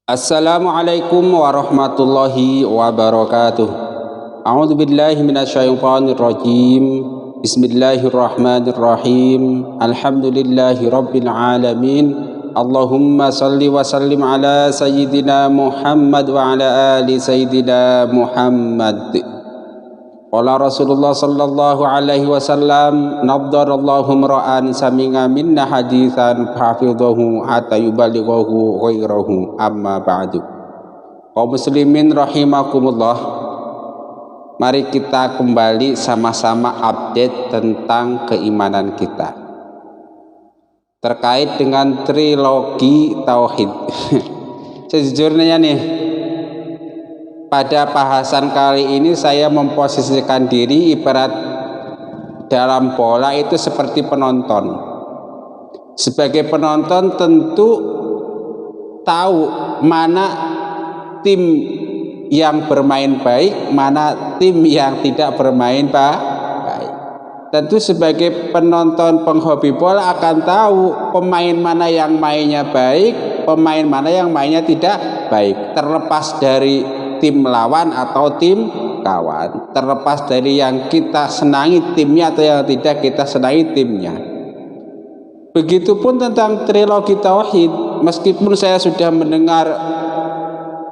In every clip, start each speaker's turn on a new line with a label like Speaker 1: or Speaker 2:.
Speaker 1: Assalamualaikum warahmatullahi wabarakatuh. A'udzu billahi minasyaitonir rajim. Bismillahirrahmanirrahim. Alhamdulillahi rabbil alamin. Allahumma salli wa sallim ala sayyidina Muhammad wa ala ali sayyidina Muhammad. Qala Rasulullah sallallahu alaihi wasallam, naddarallahu imra'an sami'a minna haditsan hafidhahu hatta yuballighahu ghairahu, amma ba'du. Kaum muslimin rahimakumullah, mari kita kembali sama-sama update tentang keimanan kita terkait dengan trilogi tauhid. Sejujurnya nih, pada bahasan kali ini saya memposisikan diri ibarat dalam bola itu seperti penonton. Sebagai penonton tentu tahu mana tim yang bermain baik, mana tim yang tidak bermain baik. Tentu sebagai penonton penghobi bola akan tahu pemain mana yang mainnya baik, pemain mana yang mainnya tidak baik. Terlepas dari tim lawan atau tim kawan, terlepas dari yang kita senangi timnya atau yang tidak kita senangi timnya. Begitupun tentang trilogi tauhid, meskipun saya sudah mendengar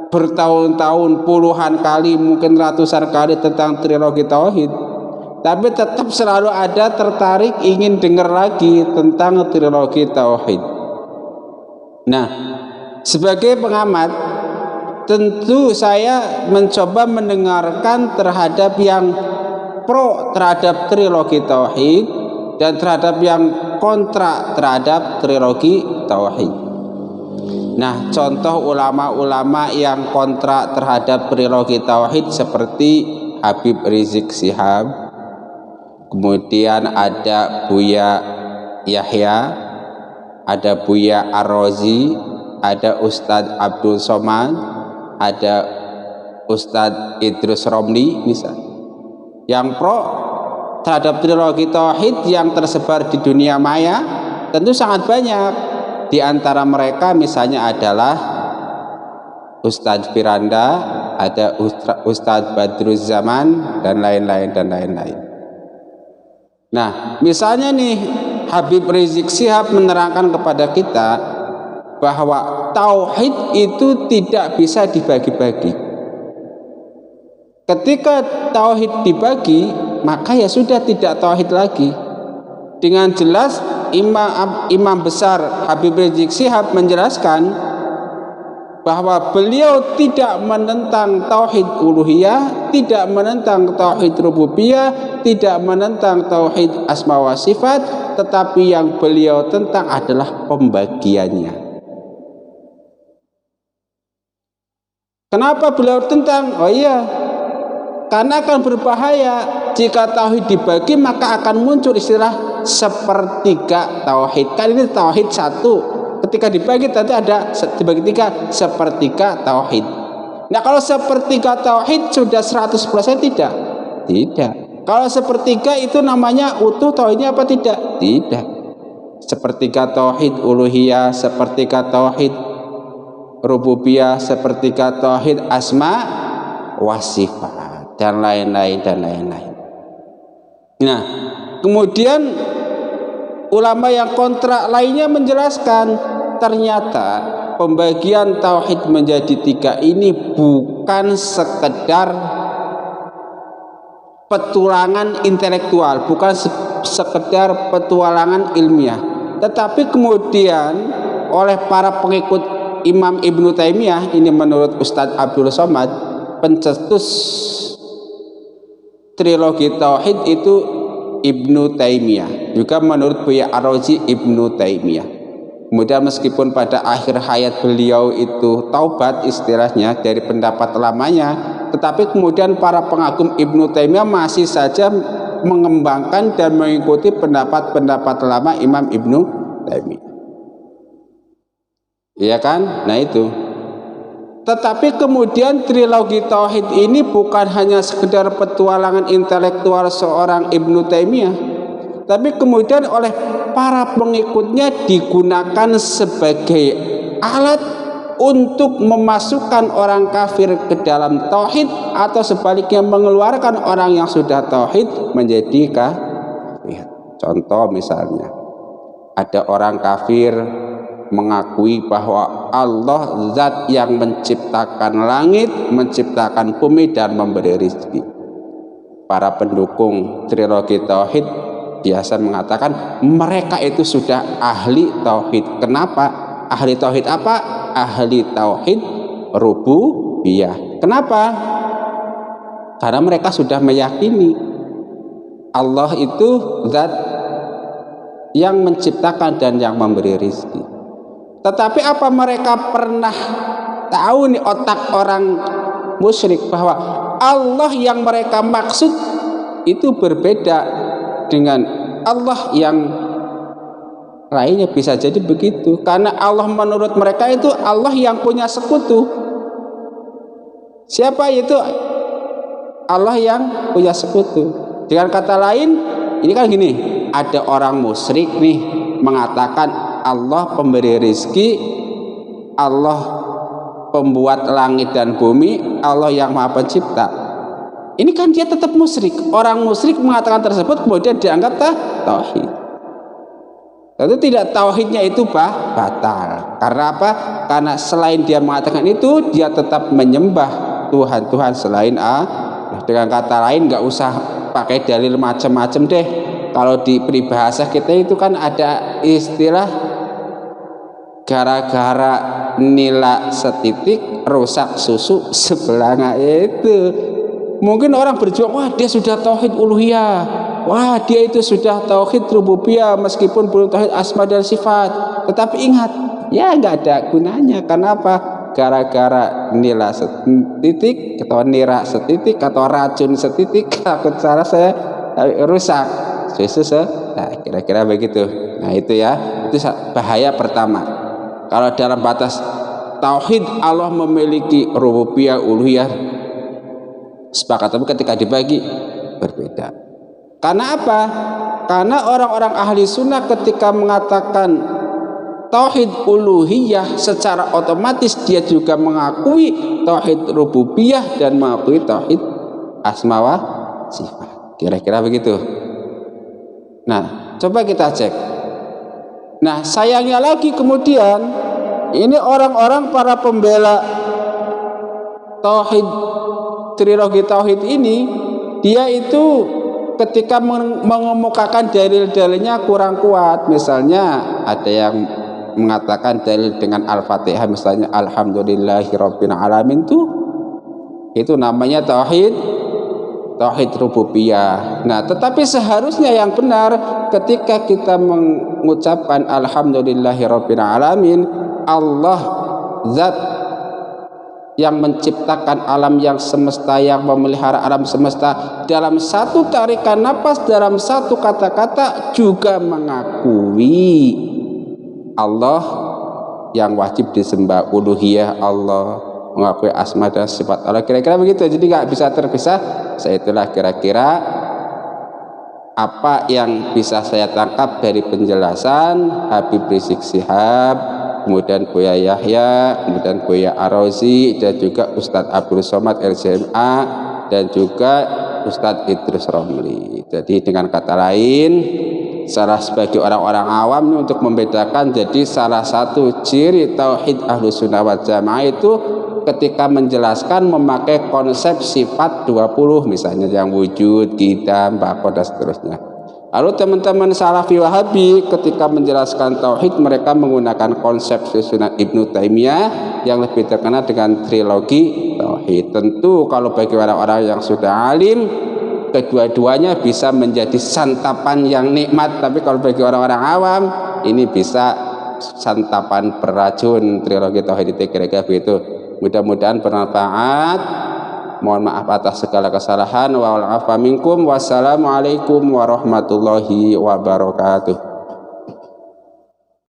Speaker 1: bertahun-tahun, puluhan kali, mungkin ratusan kali tentang trilogi tauhid, tapi tetap selalu ada tertarik ingin dengar lagi tentang trilogi tauhid. Nah, sebagai pengamat tentu saya mencoba mendengarkan terhadap yang pro terhadap trilogi tauhid dan terhadap yang kontra terhadap trilogi tauhid. Nah, contoh ulama-ulama yang kontra terhadap trilogi tauhid seperti Habib Rizik Syihab, kemudian ada Buya Yahya, ada Buya Ar-Razi, ada Ustadz Abdul Somad, ada Ustadz Idrus Romli misalnya. Yang pro terhadap trilogi tauhid yang tersebar di dunia maya tentu sangat banyak. Di antara mereka misalnya adalah Ustadz Firanda, ada Ustadz Badruz Zaman, dan lain-lain dan lain-lain. Nah, misalnya nih Habib Rizik Syihab menerangkan kepada kita bahwa tauhid itu tidak bisa dibagi-bagi. Ketika tauhid dibagi, maka ya sudah tidak tauhid lagi. Dengan jelas Imam besar Habib Rizik Syihab menjelaskan bahwa beliau tidak menentang tauhid uluhiyah, tidak menentang tauhid rububiyah, tidak menentang tauhid asma wa sifat, tetapi yang beliau tentang adalah pembagiannya. Kenapa beliau tentang? Oh iya, karena akan berbahaya jika tauhid dibagi, maka akan muncul istilah sepertiga tauhid. Kan ini tauhid satu, ketika dibagi tentu ada dibagi tiga, sepertiga tauhid. Nah, kalau sepertiga tauhid sudah 100% tidak? Tidak. Kalau sepertiga itu namanya utuh tauhidnya apa tidak? Tidak. Sepertiga tauhid uluhiyah, sepertiga tauhid rububiyah, sepertiga tauhid asma wa sifat, dan lain-lain dan lain-lain. Nah, kemudian ulama yang kontra lainnya menjelaskan ternyata pembagian tauhid menjadi tiga ini bukan sekedar petualangan intelektual, bukan sekedar petualangan ilmiah, tetapi kemudian oleh para pengikut Imam Ibnu Taimiyah, ini menurut Ustadz Abdul Somad, pencetus trilogi tauhid itu Ibnu Taimiyah, juga menurut Buya Ar-Razi Ibnu Taimiyah. Kemudian meskipun pada akhir hayat beliau itu taubat istilahnya dari pendapat lamanya, tetapi kemudian para pengagum Ibnu Taimiyah masih saja mengembangkan dan mengikuti pendapat-pendapat lama Imam Ibnu Taimiyah. Iya kan? Nah itu. Tetapi kemudian trilogi tauhid ini bukan hanya sekedar petualangan intelektual seorang Ibnu Taimiyah, tapi kemudian oleh para pengikutnya digunakan sebagai alat untuk memasukkan orang kafir ke dalam tauhid, atau sebaliknya mengeluarkan orang yang sudah tauhid menjadi kafir. Contoh misalnya, ada orang kafir mengakui bahwa Allah zat yang menciptakan langit, menciptakan bumi, dan memberi rezeki. Para pendukung trilogi tauhid biasa mengatakan mereka itu sudah ahli tauhid. Kenapa? Ahli tauhid apa? Ahli tauhid rububiyah. Kenapa? Karena mereka sudah meyakini Allah itu zat yang menciptakan dan yang memberi rezeki. Tetapi apa mereka pernah tahu nih otak orang musyrik bahwa Allah yang mereka maksud itu berbeda dengan Allah yang lainnya? Bisa jadi begitu, karena Allah menurut mereka itu Allah yang punya sekutu. Siapa itu? Allah yang punya sekutu. Dengan kata lain, ini kan gini, ada orang musyrik nih mengatakan Allah pemberi rezeki, Allah pembuat langit dan bumi, Allah yang maha pencipta. Ini kan dia tetap musyrik. Orang musyrik mengatakan tersebut kemudian dianggap tauhid. Tentu tidak, tauhidnya itu batal. Karena apa? Karena selain dia mengatakan itu, dia tetap menyembah Tuhan-Tuhan selain Allah. Dengan kata lain, nggak usah pakai dalil macam-macam deh. Kalau di peribahasa kita itu kan ada istilah gara-gara nila setitik rusak susu sebelanga. Itu mungkin orang berjuang, wah dia sudah tauhid uluhiyah, wah dia itu sudah tauhid rububiyah meskipun belum tauhid asma dan sifat. Tetapi ingat, ya nggak ada gunanya. Kenapa? Gara-gara nila setitik atau nira setitik atau racun setitik, takut salah saya rusak susu. Nah, kira-kira begitu. Nah itu ya, itu bahaya pertama. Kalau dalam batas tauhid Allah memiliki rububiyah uluhiyah sepakat, tapi ketika dibagi berbeda. Karena apa? Karena orang-orang ahli sunnah ketika mengatakan tauhid uluhiyah, secara otomatis dia juga mengakui tauhid rububiyah dan mengakui tauhid asma wa sifat. Kira-kira begitu. Nah, coba kita cek. Nah, sayangnya lagi kemudian ini orang-orang para pembela tauhid, trilogi tauhid ini, dia itu ketika mengemukakan dalil-dalilnya kurang kuat. Misalnya ada yang mengatakan dalil dengan Al-Fatihah, misalnya alhamdulillahirabbil alamin, itu namanya tauhid rububiyah. Nah, tetapi seharusnya yang benar ketika kita mengucapkan alhamdulillahirabbil alamin, Allah zat yang menciptakan alam yang semesta, yang memelihara alam semesta, dalam satu tarikan napas, dalam satu kata-kata juga mengakui Allah yang wajib disembah, uluhiyah Allah, mengakui asma dan sifat Allah. Kira-kira begitu. Jadi nggak bisa terpisah. Itulah kira-kira apa yang bisa saya tangkap dari penjelasan Habib Rizik Syihab, kemudian Buya Yahya, kemudian Buya Ar-Razi, dan juga Ustadz Abdul Somad LCMA, dan juga Ustadz Idrus Romli. Jadi dengan kata lain, salah sebagai orang-orang awam ini untuk membedakan, jadi salah satu ciri tauhid Ahlus Sunnah wal Jamaah itu ketika menjelaskan memakai konsep sifat 20, misalnya yang wujud, qidam, baqa, dan seterusnya. Lalu teman-teman Salafi Wahabi ketika menjelaskan tauhid, mereka menggunakan konsep susunan Ibnu Taimiyah yang lebih terkenal dengan trilogi tauhid. Tentu kalau bagi orang-orang yang sudah alim, kedua-duanya bisa menjadi santapan yang nikmat. Tapi kalau bagi orang-orang awam, ini bisa santapan beracun. Trilogi tauhid itu kira-kira begitu. Mudah-mudahan bermanfaat. Mohon maaf atas segala kesalahan. Wassalamualaikum warahmatullahi wabarakatuh.